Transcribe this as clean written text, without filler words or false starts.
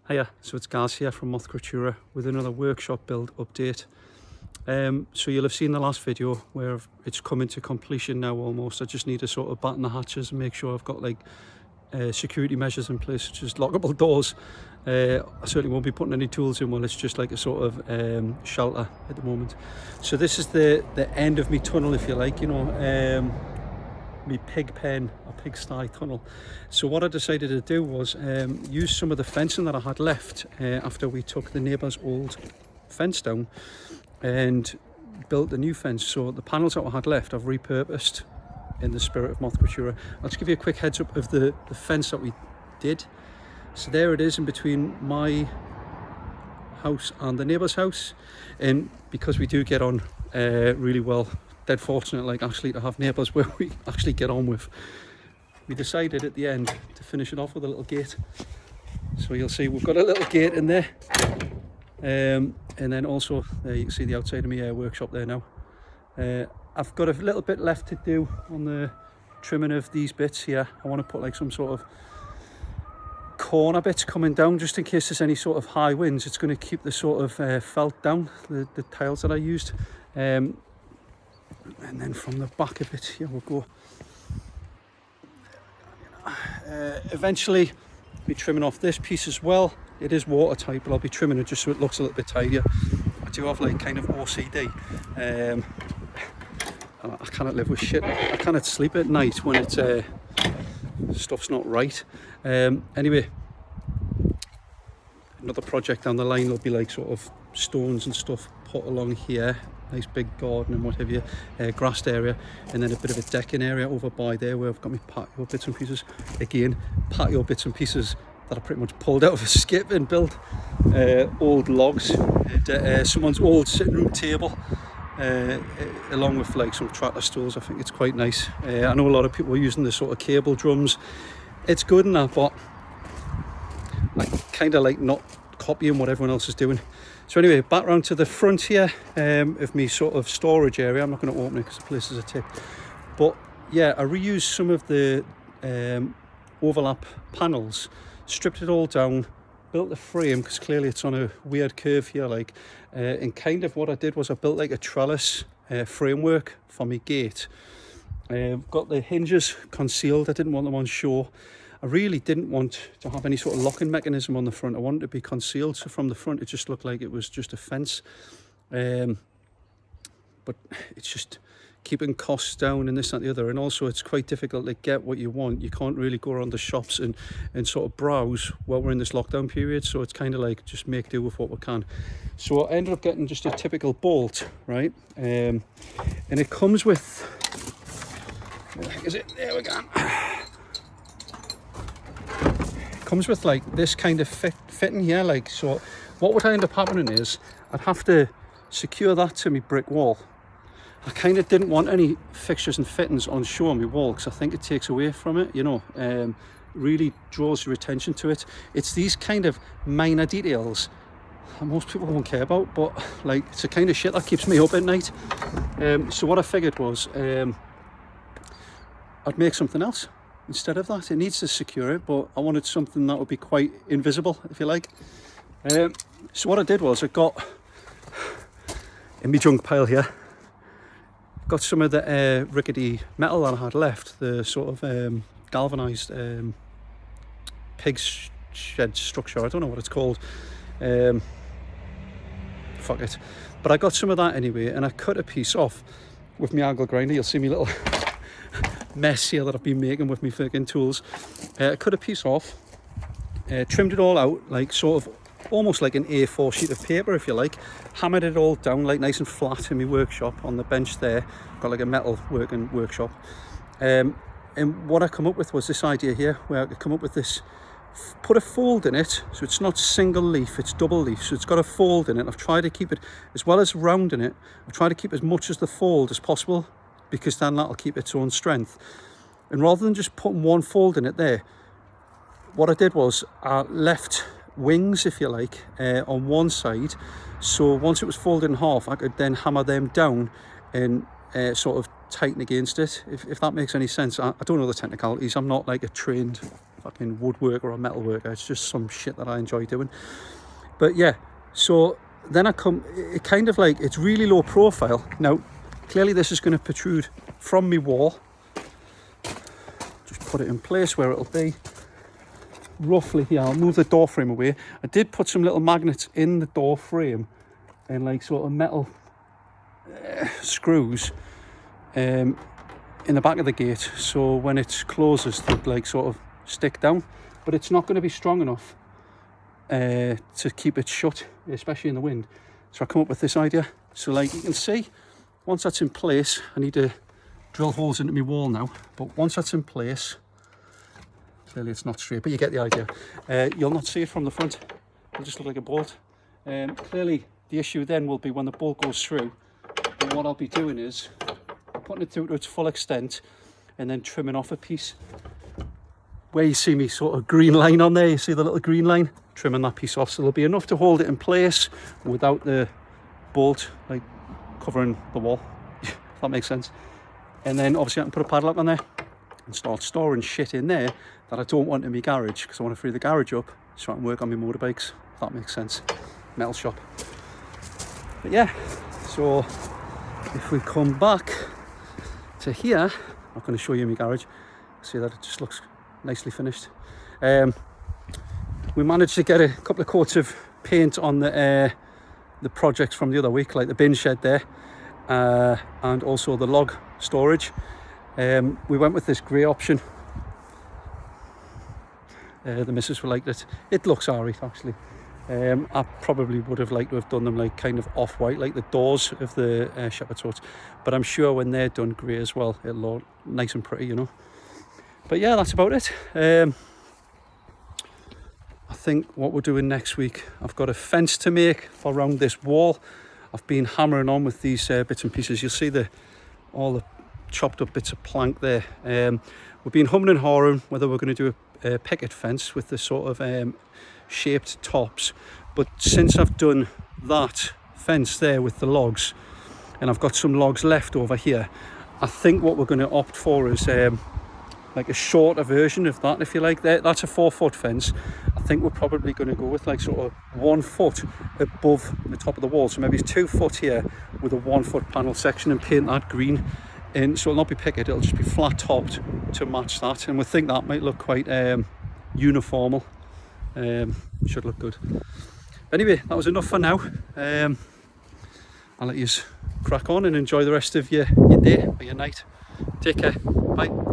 Hiya, so it's Gaz here from Moth Creaturae with another workshop build update. So you'll have seen the last video where it's coming to completion now almost. I just need to sort of batten the hatches and make sure I've got like security measures in place, such as lockable doors. I certainly won't be putting any tools in while it's just like a sort of shelter at the moment. So this is the end of my tunnel, if you like, you know, my pig pen or pigsty tunnel. So what I decided to do was use some of the fencing that I had left after we took the neighbour's old fence down and built a new fence. So the panels that I had left I've repurposed in the spirit of Moth Creaturae. I'll just give you a quick heads up of the fence that we did. So there it is in between my house and the neighbour's house, and because we do get on really well, dead fortunate like actually to have neighbours where we actually get on with, we decided at the end to finish it off with a little gate. So you'll see we've got a little gate in there, and then also there you can see the outside of my workshop there now. I've got a little bit left to do on the trimming of these bits here. I want to put like some sort of corner bits coming down just in case there's any sort of high winds. It's going to keep the sort of felt down, the tiles that I used. And then from the back of it here we'll go. Eventually be trimming off this piece as well. It is watertight, but I'll be trimming it just so it looks a little bit tidier. I do have like kind of OCD. I cannot live with shit. I cannot sleep at night when it's stuff's not right. Anyway, another project down the line will be like sort of stones and stuff put along here. Nice big garden and what have you, grassed area, and then a bit of a decking area over by there where I've got my patio bits and pieces. Again, patio bits and pieces that I pretty much pulled out of a skip and built. Old logs, and, someone's old sitting room table, along with like some tractor stools. I think it's quite nice. I know a lot of people are using the sort of cable drums. It's good enough, but I kind of like not copying what everyone else is doing. So anyway, back round to the front here of me sort of storage area. I'm not going to open it because the place is a tip. But yeah, I reused some of the overlap panels, stripped it all down, built the frame because clearly it's on a weird curve here, like, and kind of what I did was I built like a trellis framework for my gate. Got the hinges concealed. I didn't want them on show. I really didn't want to have any sort of locking mechanism on the front. I wanted it to be concealed, so from the front it just looked like it was just a fence. But it's just keeping costs down and this and the other, and also it's quite difficult to get what you want. You can't really go around the shops and sort of browse while we're in this lockdown period, so it's kind of like just make do with what we can. So I ended up getting just a typical bolt, right? And it comes with, is it? There we go. Comes with like this kind of fitting here, like, so what would end up happening is I'd have to secure that to my brick wall. I kind of didn't want any fixtures and fittings on show on my wall because I think it takes away from it, you know, really draws your attention to it. It's these kind of minor details that most people won't care about, but like it's the kind of shit that keeps me up at night. So what I figured was I'd make something else instead of that. It needs to secure it, but I wanted something that would be quite invisible, if you like. So what I did was I got in my junk pile here, got some of the rickety metal that I had left, the sort of galvanized pig shed structure. I don't know what it's called. Fuck it. But I got some of that anyway, and I cut a piece off with my angle grinder. You'll see me little mess here that I've been making with my freaking tools. I cut a piece off, trimmed it all out, like sort of almost like an A4 sheet of paper, if you like. Hammered it all down like nice and flat in my workshop on the bench there. Got like a metal working workshop. And what I come up with was this idea here, where I could come up with this, put a fold in it, so it's not single leaf, it's double leaf, so it's got a fold in it. I've tried to keep it, as well as rounding it, I've tried to keep as much as the fold as possible, because then that'll keep its own strength. And rather than just putting one fold in it there, what I did was I left wings, if you like, on one side, so once it was folded in half I could then hammer them down and sort of tighten against it, if that makes any sense. I don't know the technicalities. I'm not like a trained fucking woodworker or metal worker. It's just some shit that I enjoy doing. But yeah, so then I come, it kind of like, it's really low profile. Now, clearly this is going to protrude from my wall. Just put it in place where it'll be. Roughly here, I'll move the door frame away. I did put some little magnets in the door frame and like sort of metal screws in the back of the gate, so when it closes they like sort of stick down, but it's not going to be strong enough to keep it shut, especially in the wind. So I come up with this idea. So like you can see, once that's in place, I need to drill holes into my wall now, but once that's in place, clearly it's not straight, but you get the idea. You'll not see it from the front, it'll just look like a bolt. Clearly the issue then will be when the bolt goes through, and what I'll be doing is putting it through to its full extent and then trimming off a piece. Where you see me sort of green line on there, you see the little green line, trimming that piece off, so there'll be enough to hold it in place without the bolt like covering the wall, if that makes sense. And then obviously I can put a padlock on there and start storing shit in there that I don't want in my garage, because I want to free the garage up so I can work on my motorbikes, if that makes sense. Metal shop. But yeah, so if we come back to here, I'm not going to show you my garage, see that it just looks nicely finished. We managed to get a couple of coats of paint on the projects from the other week, like the bin shed there, and also the log storage. We went with this grey option. The missus liked it. It looks alright actually. I probably would have liked to have done them like kind of off-white, like the doors of the shepherd's huts, but I'm sure when they're done grey as well, it'll look nice and pretty, you know. But yeah, that's about it. I think what we're doing next week, I've got a fence to make for around this wall. I've been hammering on with these bits and pieces. You'll see all the chopped up bits of plank there. We've been humming and hawing whether we're going to do a picket fence with the sort of shaped tops, but since I've done that fence there with the logs and I've got some logs left over here, I think what we're going to opt for is like a shorter version of that, if you like. That's a 4-foot fence. I think we're probably going to go with like sort of 1 foot above the top of the wall, so maybe it's 2 foot here with a 1 foot panel section, and paint that green. And so it'll not be picket, it'll just be flat topped to match that, and we think that might look quite uniformal. Should look good. Anyway, that was enough for now. I'll let you crack on and enjoy the rest of your day or your night. Take care. Bye.